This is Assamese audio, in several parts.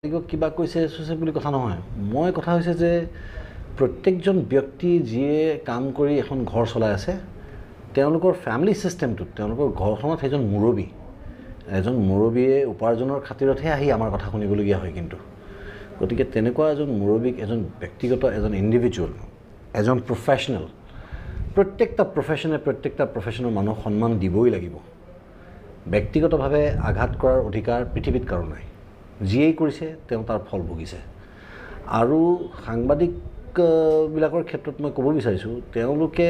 কিবা কৈছে চুছে বুলি কথা নহয় মই কথা হৈছে যে প্ৰত্যেকজন ব্যক্তি যিয়ে কাম কৰি এখন ঘৰ চলাই আছে তেওঁলোকৰ ফ্যামিলি সিস্টেমটো তেওঁলোকৰ ঘৰখনত এজন মুৰব্বীয়ে উপাৰ্জনৰ খাতিৰতহে আহি আমাৰ কথা শুনিবলগীয়া হয় কিন্তু গতিকে তেনেকুৱা এজন মুৰব্বীক এজন ব্যক্তিগত এজন ইন্ডিভিজুৱেল এজন প্ৰফেশনেল প্ৰত্যেকটা প্ৰফেশনৰ মানুহ সন্মান দিবই লাগিব ব্যক্তিগতভাৱে আঘাত কৰাৰ অধিকাৰ পৃথিৱীত কাৰো নাই যিয়েই কৰিছে তেওঁ তাৰ ফল ভুগিছে আৰু সাংবাদিক বিলাকৰ ক্ষেত্ৰত মই ক'ব বিচাৰিছোঁ তেওঁলোকে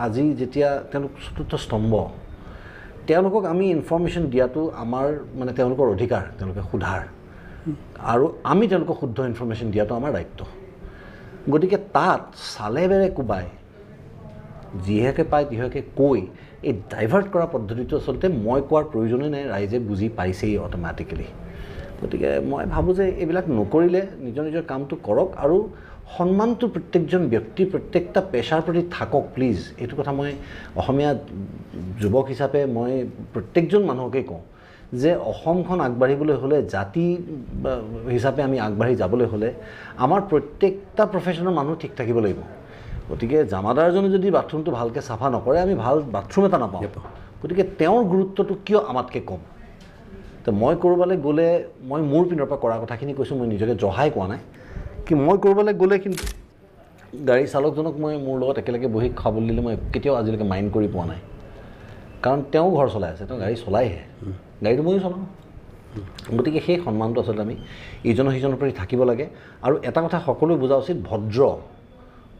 আজি যেতিয়া তেওঁলোক চতুৰ্থ স্তম্ভ তেওঁলোকক আমি ইনফৰমেশ্যন দিয়াটো আমাৰ মানে তেওঁলোকৰ অধিকাৰ তেওঁলোকে সোধাৰ আৰু আমি তেওঁলোকক শুদ্ধ ইনফৰমেশ্যন দিয়াটো আমাৰ দায়িত্ব গতিকে তাত চালে বেৰে কোবাই যিহেকে পায় তিহেকে কৈ এই ডাইভাৰ্ট কৰা পদ্ধতিটো আচলতে মই কোৱাৰ প্ৰয়োজনেই নাই ৰাইজে বুজি পাইছেই অটোমেটিক্যালি গতিকে মই ভাবোঁ যে এইবিলাক নকৰিলে নিজৰ কামটো কৰক আৰু সন্মানটো প্ৰত্যেকজন ব্যক্তি প্ৰত্যেকটা পেছাৰ প্ৰতি থাকক প্লিজ এইটো কথা মই অসমীয়া যুৱক হিচাপে মই প্ৰত্যেকজন মানুহকেই কওঁ যে অসমখন আগবাঢ়িবলৈ হ'লে জাতি হিচাপে আমি আগবাঢ়ি যাবলৈ হ'লে আমাৰ প্ৰত্যেকটা প্ৰফেশনৰ মানুহ ঠিক থাকিব লাগিব গতিকে জামাদাৰজনে যদি বাথৰুমটো ভালকৈ চাফা নকৰে আমি ভাল বাথৰুম এটা নাপাওঁ গতিকে তেওঁৰ গুৰুত্বটো কিয় আমাতকৈ কম তো মই ক'ৰবালৈ গ'লে মই মোৰ পিনৰ পৰা কৰা কথাখিনি কৈছোঁ মই নিজকে জহাই কোৱা নাই কি মই ক'ৰবালৈ গ'লে কিন্তু গাড়ী চালকজনক মই মোৰ লগত একেলগে বহি খাবলৈ দিলে মই কেতিয়াও আজিলৈকে মাইণ্ড কৰি পোৱা নাই কাৰণ তেওঁ ঘৰ চলাই আছে তেওঁ গাড়ী চলাইহে গাড়ীটো ময়ো চলাওঁ গতিকে সেই সন্মানটো আচলতে আমি ইজনৰ সিজনৰ প্ৰতি থাকিব লাগে আৰু এটা কথা সকলোৱে বুজা উচিত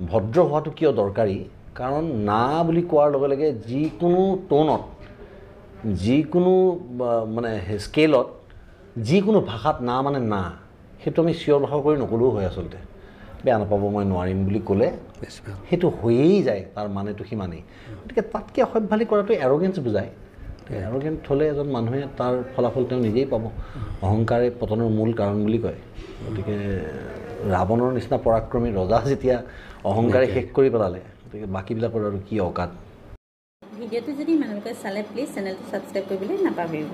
ভদ্ৰ হোৱাটো কিয় দৰকাৰী কাৰণ না বুলি কোৱাৰ লগে লগে যিকোনো টোনত যিকোনো মানে স্কেলত যিকোনো ভাষাত না মানে না সেইটো আমি চিঞৰ বাখৰ কৰি নকলেও হয় আচলতে বেয়া নাপাব মই নোৱাৰিম বুলি ক'লে সেইটো হৈয়েই যায় তাৰ মানেটো সিমানেই গতিকে তাতকৈ অসভ্যালি কৰাটো এৰগেঞ্চ বুজায় এৰগেঞ্চ হ'লে এজন মানুহে তাৰ ফলাফল তেওঁ নিজেই পাব অহংকাৰে পতনৰ মূল কাৰণ বুলি কয় গতিকে ৰাৱণৰ নিচিনা পৰাক্ৰমী ৰজা যেতিয়া অহংকাৰে শেষ কৰি পেলালে গতিকে বাকীবিলাকৰ আৰু কি অকাত ভিডিঅ'টো যদি মানুহলোকে চালে প্লিজ চেনেলটো ছাবস্ক্ৰাইব কৰিবলৈ নাপাহৰিব